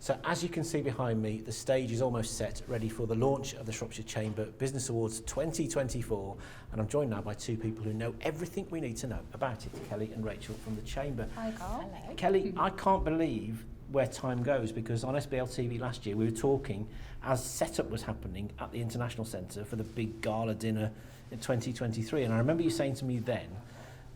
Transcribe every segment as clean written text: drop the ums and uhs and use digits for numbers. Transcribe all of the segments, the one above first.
So as you can see behind me, the stage is almost set, ready for the launch of the Shropshire Chamber Business Awards 2024. And I'm joined now by two people who know everything we need to know about it, Kelly and Rachel from the Chamber. Hi, Carl. Hello. Kelly, I can't believe where time goes, because on SBLTV last year we were talking as setup was happening at the International Centre for the big gala dinner in 2023. And I remember you saying to me then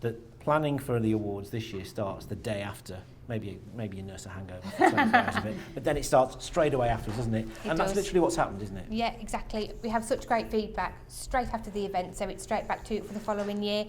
that planning for the awards this year starts the day after. Maybe you nurse a hangover for 24 hours of it, but then it starts straight away afterwards, doesn't it? And that's literally what's happened, isn't it? Yeah, exactly. We have such great feedback straight after the event, so it's straight back to it for the following year,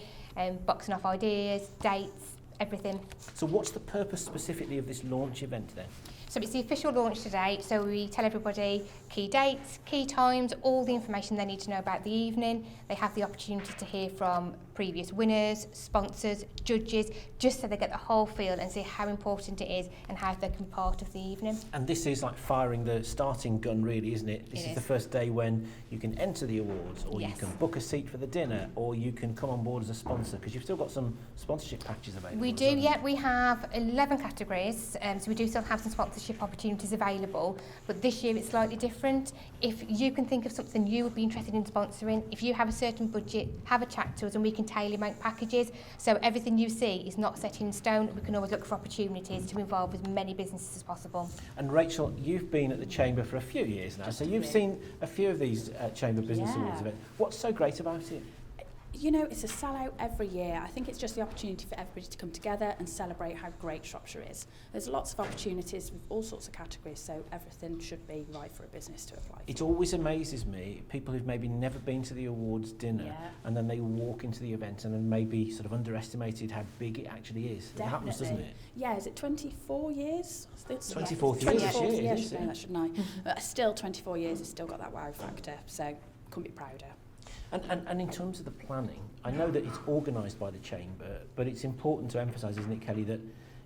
boxing off ideas, dates, everything. So what's the purpose specifically of this launch event then? So it's the official launch today, so we tell everybody key dates, key times, all the information they need to know about the evening. They have the opportunity to hear from previous winners, sponsors, judges, just so they get the whole feel and see how important it is and how they can be part of the evening. And this is like firing the starting gun, really, isn't it? This is the first day when you can enter the awards, or you can book a seat for the dinner, or you can come on board as a sponsor, because you've still got some sponsorship packages available. We do, yeah. We have 11 categories, so we do still have some sponsorship opportunities available, but this year it's slightly different. If you can think of something you would be interested in sponsoring, if you have a certain budget, have a chat to us and we can tailor-make packages, so everything you see is not set in stone. We can always look for opportunities to involve as many businesses as possible. And Rachel, you've been at the Chamber for a few years now, so you've seen a few of these Chamber Business Awards events. What's so great about it? You know, it's a sellout every year. I think it's just the opportunity for everybody to come together and celebrate how great Shropshire is. There's lots of opportunities with all sorts of categories, so everything should be right for a business to apply for. It always amazes me, people who've maybe never been to the awards dinner, and then they walk into the event and then maybe sort of underestimated how big it actually is. Definitely. It happens, doesn't it? Yeah, is it 24 years? 24th year this year. Yeah, should know that, shouldn't I? But still, 24 years, it's still got that wow factor, so couldn't be prouder. And in terms of the planning, I know that it's organised by the Chamber, but it's important to emphasise, isn't it, Kelly, that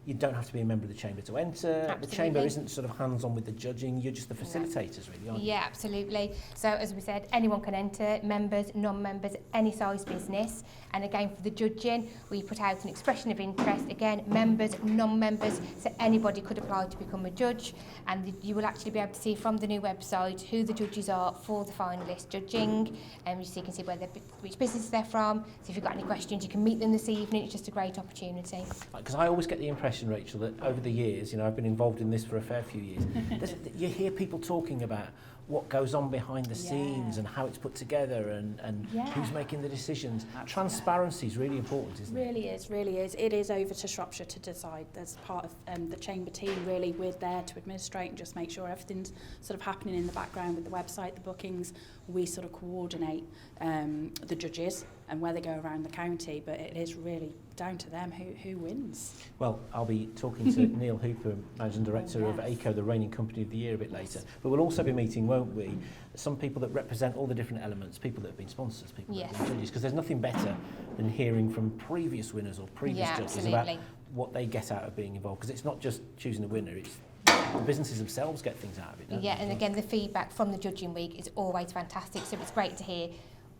you don't have to be a member of the Chamber to enter. Absolutely. The Chamber isn't sort of hands-on with the judging, you're just the facilitators, really, aren't you? Yeah, absolutely. So as we said, anyone can enter, members, non-members, any size business. And again, for the judging, we put out an expression of interest. Again, members, non-members, so anybody could apply to become a judge. And you will actually be able to see from the new website who the judges are for the finalist judging. And so you can see which business they're from. So if you've got any questions, you can meet them this evening. It's just a great opportunity. Because I always get the impression, Rachel, that over the years, you know, I've been involved in this for a fair few years, you hear people talking about what goes on behind the scenes and how it's put together and who's making the decisions. Transparency is really important, isn't it? Really is. It is over to Shropshire to decide. There's part of the Chamber team, really. We're there to administrate and just make sure everything's sort of happening in the background with the website, the bookings. We sort of coordinate the judges and where they go around the county, but it is really down to them who wins. Well, I'll be talking to Neil Hooper, Managing Director of ACO, the reigning Company of the Year, a bit later. But we'll also be meeting, won't we, some people that represent all the different elements, people that have been sponsors, people that have been judges, because there's nothing better than hearing from previous winners or previous judges about what they get out of being involved, because it's not just choosing a winner, it's the businesses themselves get things out of it, don't they? And again, the feedback from the judging week is always fantastic, so it's great to hear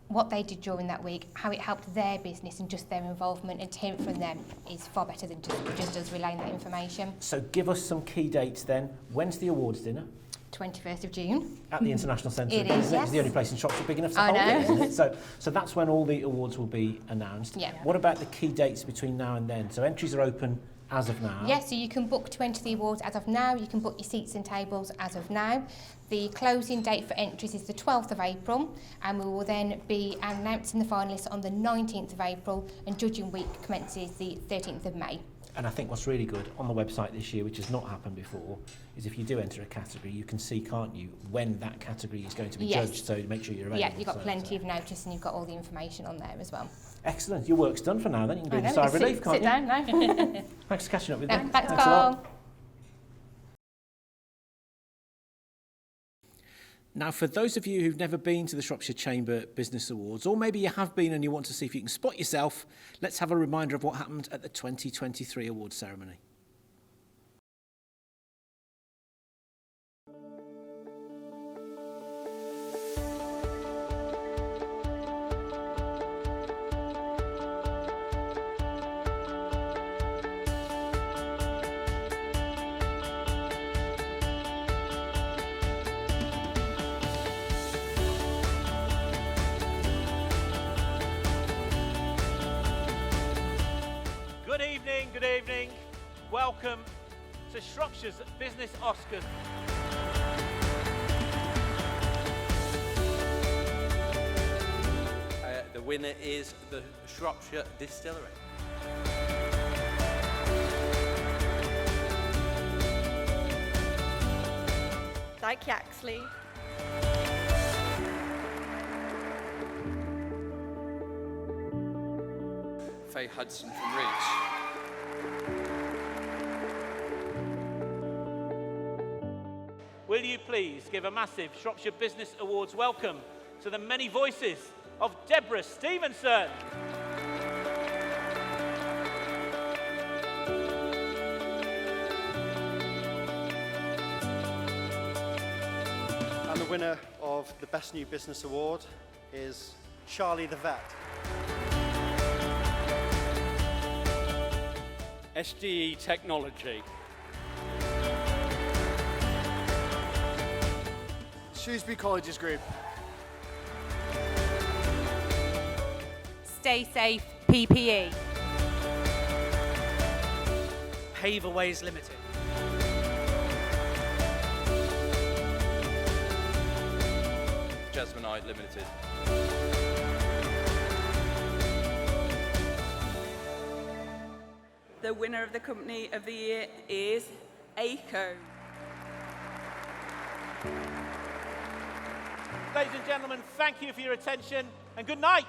what they did during that week, how it helped their business and just their involvement, and to hear it from them is far better than just us relaying that information. So give us some key dates then. When's the awards dinner? 21st of June. At the International Centre. It is, yes. It's the only place in Shropshire big enough to hold it, isn't it? So that's when all the awards will be announced. Yeah. What about the key dates between now and then? So entries are open as of now? Yes, so you can book to enter the awards as of now. You can book your seats and tables as of now. The closing date for entries is the 12th of April, and we will then be announcing the finalists on the 19th of April, and judging week commences the 13th of May. And I think what's really good on the website this year, which has not happened before, is if you do enter a category, you can see, can't you, when that category is going to be judged, so make sure you're available. Yeah, you've got plenty of notice and you've got all the information on there as well. Excellent. Your work's done for now then. You can do the sigh of relief, can't you? Sit down now. Thanks for catching up with me. Thanks, a Carl. lot. Now, for those of you who've never been to the Shropshire Chamber Business Awards, or maybe you have been and you want to see if you can spot yourself, let's have a reminder of what happened at the 2023 awards ceremony. good evening. Welcome to Shropshire's Business Oscars. The winner is the Shropshire Distillery. Thank you, Axley. Faye Hudson from Reach. Will you please give a massive Shropshire Business Awards welcome to the many voices of Deborah Stevenson. And the winner of the Best New Business Award is Charlie the Vet. SDE Technology. Shrewsbury Colleges Group. Stay Safe PPE. Paveaways Limited. Jasminite Limited. The winner of the Company of the Year is ACO. Ladies and gentlemen, thank you for your attention and good night.